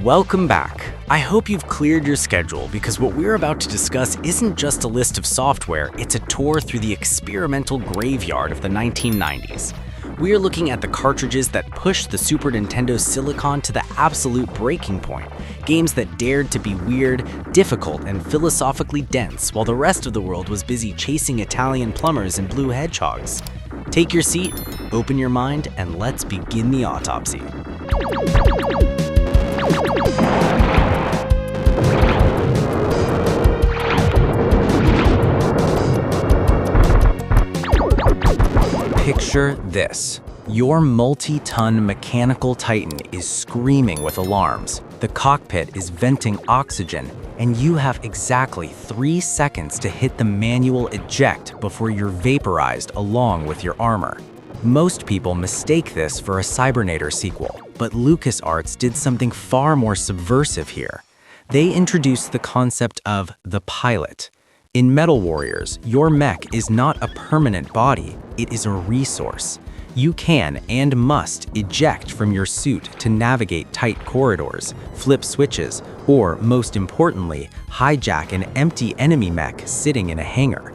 Welcome back. I hope you've cleared your schedule because what we're about to discuss isn't just a list of software, it's a tour through the experimental graveyard of the 1990s. We are looking at the cartridges that pushed the Super Nintendo Silicon to the absolute breaking point, games that dared to be weird, difficult, and philosophically dense while the rest of the world was busy chasing Italian plumbers and blue hedgehogs. Take your seat, open your mind, and let's begin the autopsy. Picture this. Your multi-ton mechanical titan is screaming with alarms. The cockpit is venting oxygen, and you have exactly 3 seconds to hit the manual eject before you're vaporized along with your armor. Most people mistake this for a Cybernator sequel, but LucasArts did something far more subversive here. They introduced the concept of the pilot. In Metal Warriors, your mech is not a permanent body, it is a resource. You can and must eject from your suit to navigate tight corridors, flip switches, or, most importantly, hijack an empty enemy mech sitting in a hangar.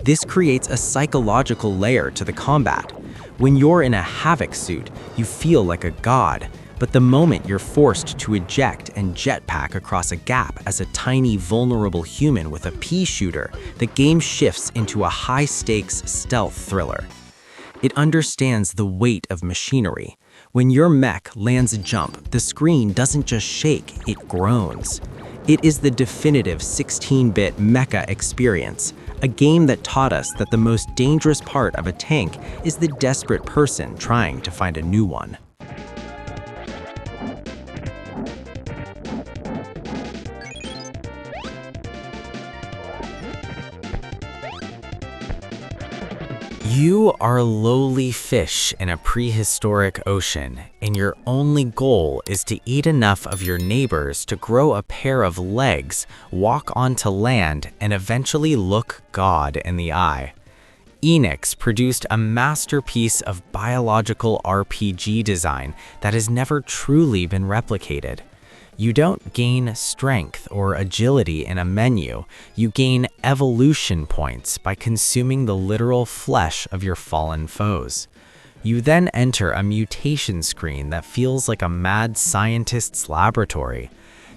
This creates a psychological layer to the combat. When you're in a Havoc suit, you feel like a god. But the moment you're forced to eject and jetpack across a gap as a tiny, vulnerable human with a pea shooter, the game shifts into a high-stakes stealth thriller. It understands the weight of machinery. When your mech lands a jump, the screen doesn't just shake, it groans. It is the definitive 16-bit mecha experience, a game that taught us that the most dangerous part of a tank is the desperate person trying to find a new one. You are a lowly fish in a prehistoric ocean, and your only goal is to eat enough of your neighbors to grow a pair of legs, walk onto land, and eventually look God in the eye. Enix produced a masterpiece of biological RPG design that has never truly been replicated. You don't gain strength or agility in a menu, you gain evolution points by consuming the literal flesh of your fallen foes. You then enter a mutation screen that feels like a mad scientist's laboratory.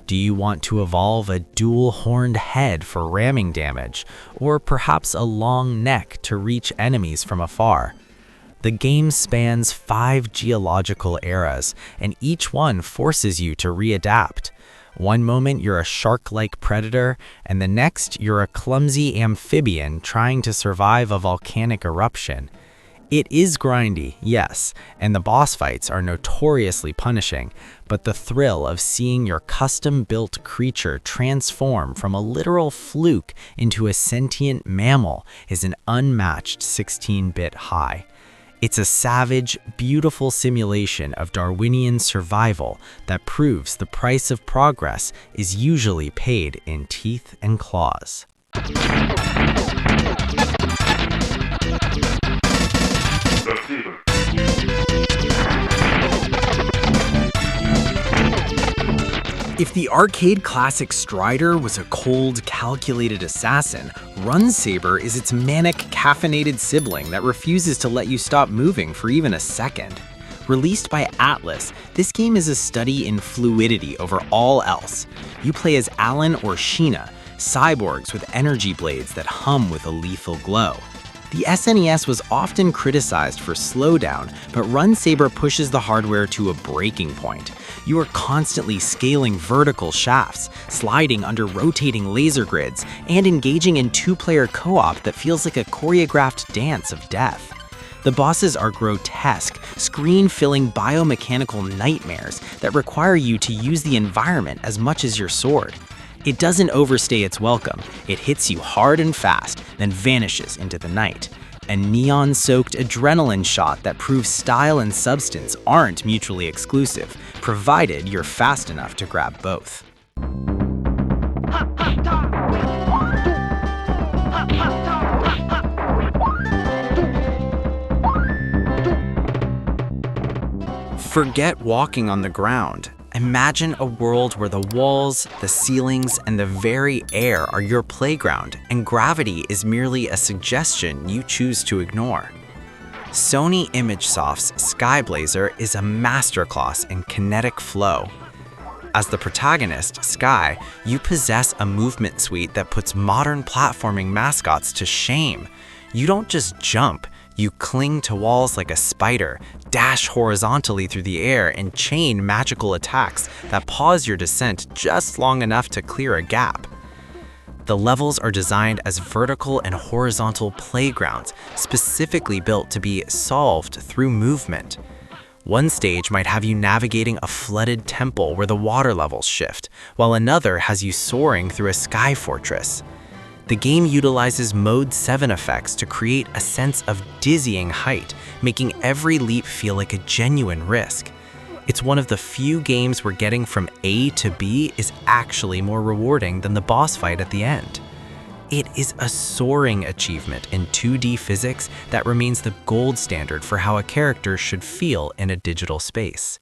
Do you want to evolve a dual-horned head for ramming damage, or perhaps a long neck to reach enemies from afar? The game spans 5 geological eras, and each one forces you to readapt. One moment you're a shark-like predator, and the next you're a clumsy amphibian trying to survive a volcanic eruption. It is grindy, yes, and the boss fights are notoriously punishing, but the thrill of seeing your custom-built creature transform from a literal fluke into a sentient mammal is an unmatched 16-bit high. It's a savage, beautiful simulation of Darwinian survival that proves the price of progress is usually paid in teeth and claws. If the arcade classic Strider was a cold, calculated assassin, Saber is its manic, caffeinated sibling that refuses to let you stop moving for even a second. Released by Atlas, this game is a study in fluidity over all else. You play as Alan or Sheena, cyborgs with energy blades that hum with a lethal glow. The SNES was often criticized for slowdown, but Saber pushes the hardware to a breaking point. You are constantly scaling vertical shafts, sliding under rotating laser grids, and engaging in 2-player co-op that feels like a choreographed dance of death. The bosses are grotesque, screen-filling biomechanical nightmares that require you to use the environment as much as your sword. It doesn't overstay its welcome. It hits you hard and fast, then vanishes into the night. A neon-soaked adrenaline shot that proves style and substance aren't mutually exclusive, provided you're fast enough to grab both. Forget walking on the ground. Imagine a world where the walls, the ceilings, and the very air are your playground, and gravity is merely a suggestion you choose to ignore. Sony ImageSoft's Skyblazer is a masterclass in kinetic flow. As the protagonist, Sky, you possess a movement suite that puts modern platforming mascots to shame. You don't just jump, you cling to walls like a spider, dash horizontally through the air, and chain magical attacks that pause your descent just long enough to clear a gap. The levels are designed as vertical and horizontal playgrounds, specifically built to be solved through movement. One stage might have you navigating a flooded temple where the water levels shift, while another has you soaring through a sky fortress. The game utilizes Mode 7 effects to create a sense of dizzying height, making every leap feel like a genuine risk. It's one of the few games where getting from A to B is actually more rewarding than the boss fight at the end. It is a soaring achievement in 2D physics that remains the gold standard for how a character should feel in a digital space.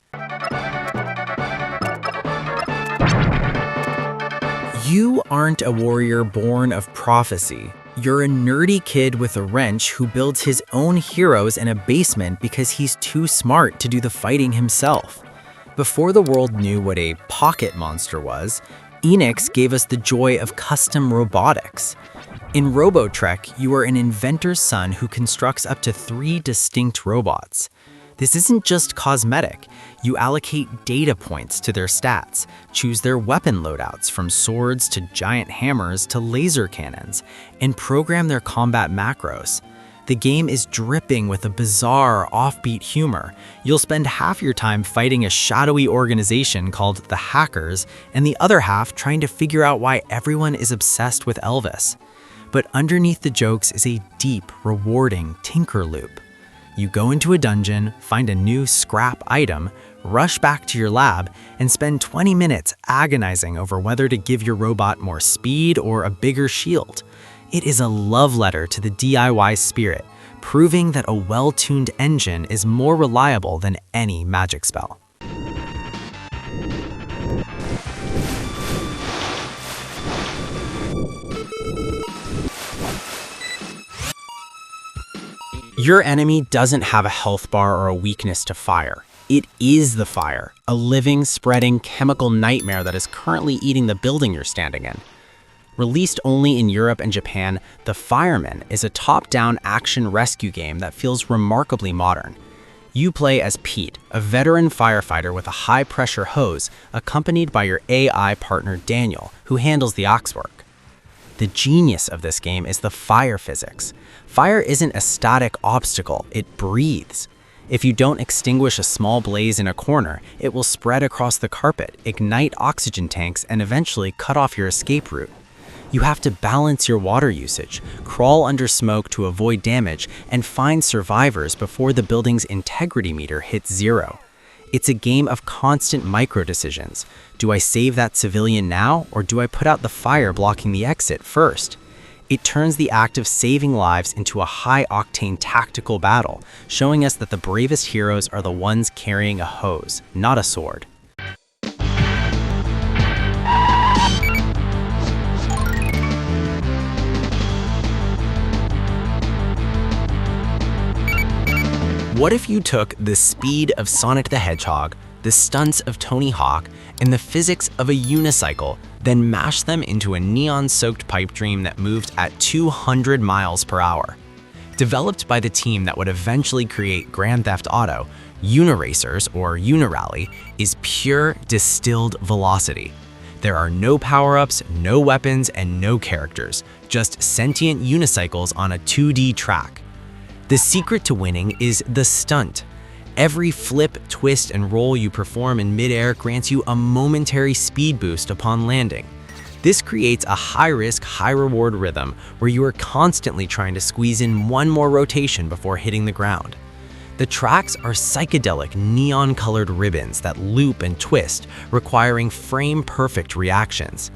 You aren't a warrior born of prophecy. You're a nerdy kid with a wrench who builds his own heroes in a basement because he's too smart to do the fighting himself. Before the world knew what a pocket monster was, Enix gave us the joy of custom robotics. In Robotrek, you are an inventor's son who constructs up to 3 distinct robots. This isn't just cosmetic. You allocate data points to their stats, choose their weapon loadouts from swords to giant hammers to laser cannons, and program their combat macros. The game is dripping with a bizarre, offbeat humor. You'll spend half your time fighting a shadowy organization called the Hackers, and the other half trying to figure out why everyone is obsessed with Elvis. But underneath the jokes is a deep, rewarding tinker loop. You go into a dungeon, find a new scrap item, rush back to your lab, and spend 20 minutes agonizing over whether to give your robot more speed or a bigger shield. It is a love letter to the DIY spirit, proving that a well-tuned engine is more reliable than any magic spell. Your enemy doesn't have a health bar or a weakness to fire. It is the fire, a living, spreading chemical nightmare that is currently eating the building you're standing in. Released only in Europe and Japan, The Firemen is a top-down action rescue game that feels remarkably modern. You play as Pete, a veteran firefighter with a high-pressure hose, accompanied by your AI partner Daniel, who handles the ox work. The genius of this game is the fire physics. Fire isn't a static obstacle, it breathes. If you don't extinguish a small blaze in a corner, it will spread across the carpet, ignite oxygen tanks, and eventually cut off your escape route. You have to balance your water usage, crawl under smoke to avoid damage, and find survivors before the building's integrity meter hits 0. It's a game of constant micro-decisions. Do I save that civilian now, or do I put out the fire blocking the exit first? It turns the act of saving lives into a high-octane tactical battle, showing us that the bravest heroes are the ones carrying a hose, not a sword. What if you took the speed of Sonic the Hedgehog, the stunts of Tony Hawk, and the physics of a unicycle, then mashed them into a neon-soaked pipe dream that moved at 200 miles per hour? Developed by the team that would eventually create Grand Theft Auto, Uniracers, or Unirally, is pure distilled velocity. There are no power-ups, no weapons, and no characters, just sentient unicycles on a 2D track. The secret to winning is the stunt. Every flip, twist, and roll you perform in midair grants you a momentary speed boost upon landing. This creates a high-risk, high-reward rhythm where you are constantly trying to squeeze in one more rotation before hitting the ground. The tracks are psychedelic, neon-colored ribbons that loop and twist, requiring frame-perfect reactions.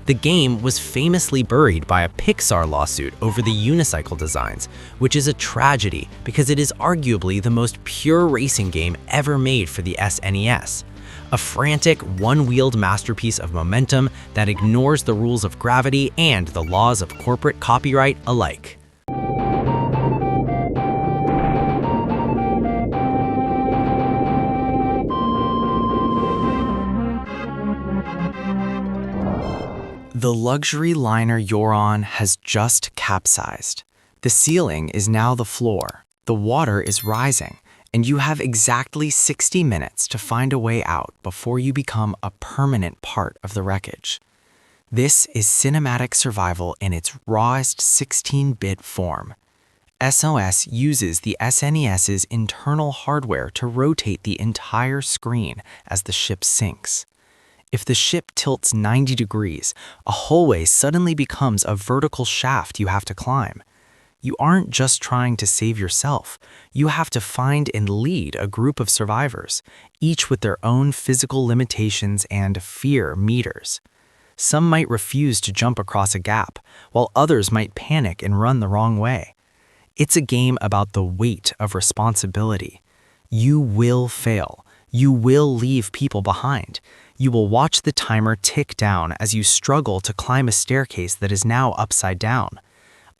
The game was famously buried by a Pixar lawsuit over the unicycle designs, which is a tragedy because it is arguably the most pure racing game ever made for the SNES. A frantic, one-wheeled masterpiece of momentum that ignores the rules of gravity and the laws of corporate copyright alike. The luxury liner you're on has just capsized. The ceiling is now the floor, the water is rising, and you have exactly 60 minutes to find a way out before you become a permanent part of the wreckage. This is cinematic survival in its rawest 16-bit form. SOS uses the SNES's internal hardware to rotate the entire screen as the ship sinks. If the ship tilts 90 degrees, a hallway suddenly becomes a vertical shaft you have to climb. You aren't just trying to save yourself. You have to find and lead a group of survivors, each with their own physical limitations and fear meters. Some might refuse to jump across a gap, while others might panic and run the wrong way. It's a game about the weight of responsibility. You will fail. You will leave people behind. You will watch the timer tick down as you struggle to climb a staircase that is now upside down.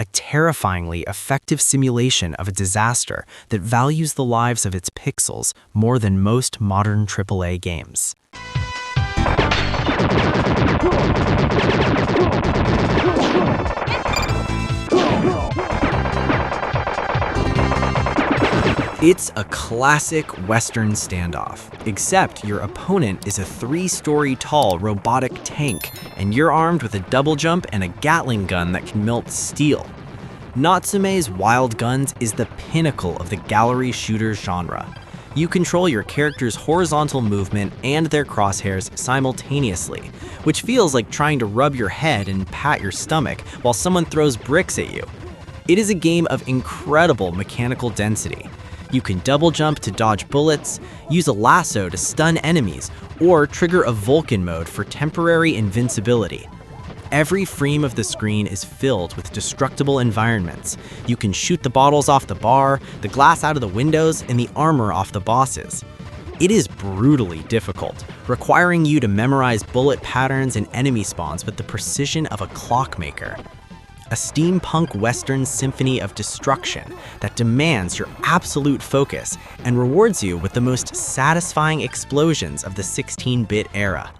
A terrifyingly effective simulation of a disaster that values the lives of its pixels more than most modern AAA games. It's a classic Western standoff, except your opponent is a 3-story tall robotic tank, and you're armed with a double jump and a Gatling gun that can melt steel. Natsume's Wild Guns is the pinnacle of the gallery shooter genre. You control your character's horizontal movement and their crosshairs simultaneously, which feels like trying to rub your head and pat your stomach while someone throws bricks at you. It is a game of incredible mechanical density. You can double jump to dodge bullets, use a lasso to stun enemies, or trigger a Vulcan mode for temporary invincibility. Every frame of the screen is filled with destructible environments. You can shoot the bottles off the bar, the glass out of the windows, and the armor off the bosses. It is brutally difficult, requiring you to memorize bullet patterns and enemy spawns with the precision of a clockmaker. A steampunk Western symphony of destruction that demands your absolute focus and rewards you with the most satisfying explosions of the 16-bit era.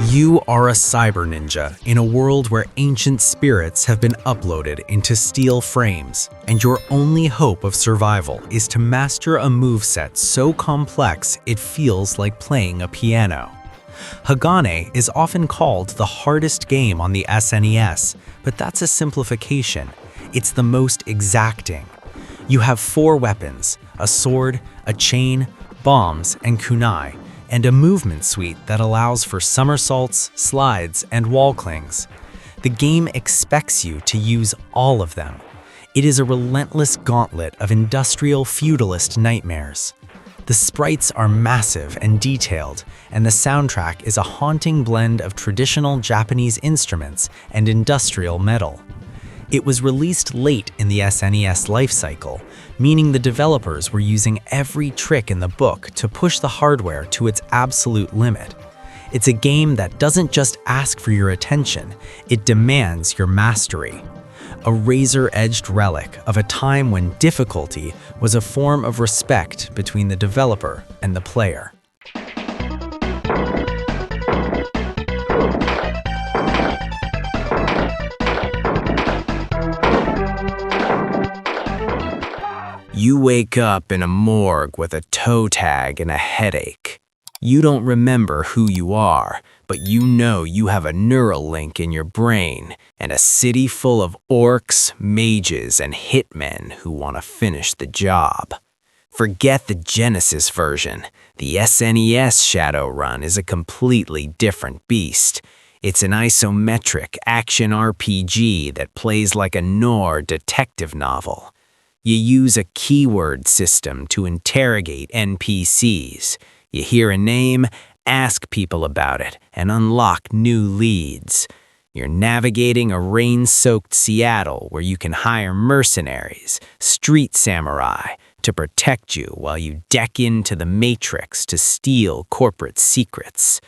You are a cyber ninja in a world where ancient spirits have been uploaded into steel frames, and your only hope of survival is to master a moveset so complex it feels like playing a piano. Hagane is often called the hardest game on the SNES, but that's a simplification. It's the most exacting. You have 4 weapons, a sword, a chain, bombs, and kunai, and a movement suite that allows for somersaults, slides, and wall clings. The game expects you to use all of them. It is a relentless gauntlet of industrial feudalist nightmares. The sprites are massive and detailed, and the soundtrack is a haunting blend of traditional Japanese instruments and industrial metal. It was released late in the SNES lifecycle, meaning the developers were using every trick in the book to push the hardware to its absolute limit. It's a game that doesn't just ask for your attention, it demands your mastery. A razor-edged relic of a time when difficulty was a form of respect between the developer and the player. You wake up in a morgue with a toe tag and a headache. You don't remember who you are, but you know you have a neural link in your brain and a city full of orcs, mages, and hitmen who want to finish the job. Forget the Genesis version. The SNES Shadowrun is a completely different beast. It's an isometric action RPG that plays like a noir detective novel. You use a keyword system to interrogate NPCs. You hear a name, ask people about it, and unlock new leads. You're navigating a rain-soaked Seattle where you can hire mercenaries, street samurai, to protect you while you deck into the Matrix to steal corporate secrets.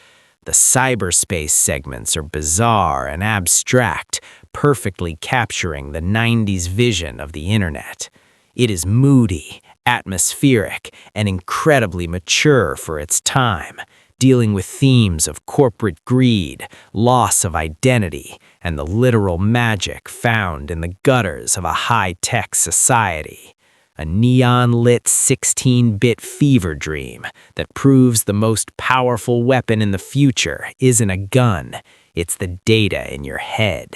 The cyberspace segments are bizarre and abstract, perfectly capturing the 90s vision of the internet. It is moody, atmospheric, and incredibly mature for its time, dealing with themes of corporate greed, loss of identity, and the literal magic found in the gutters of a high-tech society. A neon-lit 16-bit fever dream that proves the most powerful weapon in the future isn't a gun, it's the data in your head.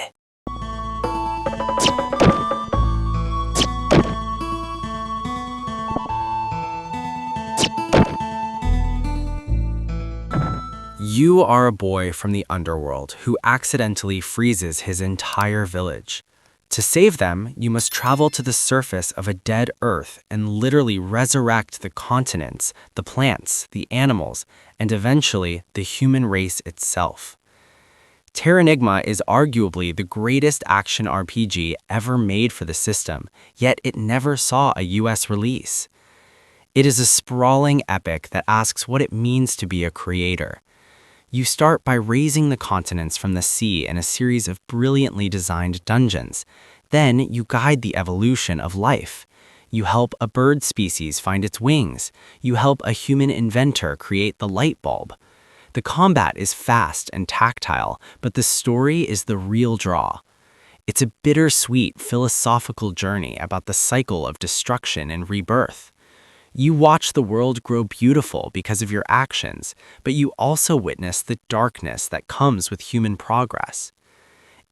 You are a boy from the underworld who accidentally freezes his entire village. To save them, you must travel to the surface of a dead Earth and literally resurrect the continents, the plants, the animals, and eventually the human race itself. Terranigma is arguably the greatest action RPG ever made for the system, yet it never saw a US release. It is a sprawling epic that asks what it means to be a creator. You start by raising the continents from the sea in a series of brilliantly designed dungeons. Then you guide the evolution of life. You help a bird species find its wings. You help a human inventor create the light bulb. The combat is fast and tactile, but the story is the real draw. It's a bittersweet philosophical journey about the cycle of destruction and rebirth. You watch the world grow beautiful because of your actions, but you also witness the darkness that comes with human progress.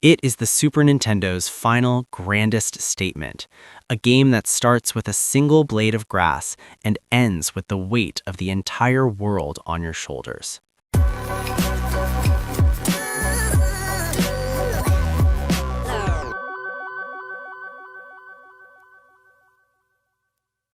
It is the Super Nintendo's final, grandest statement, a game that starts with a single blade of grass and ends with the weight of the entire world on your shoulders.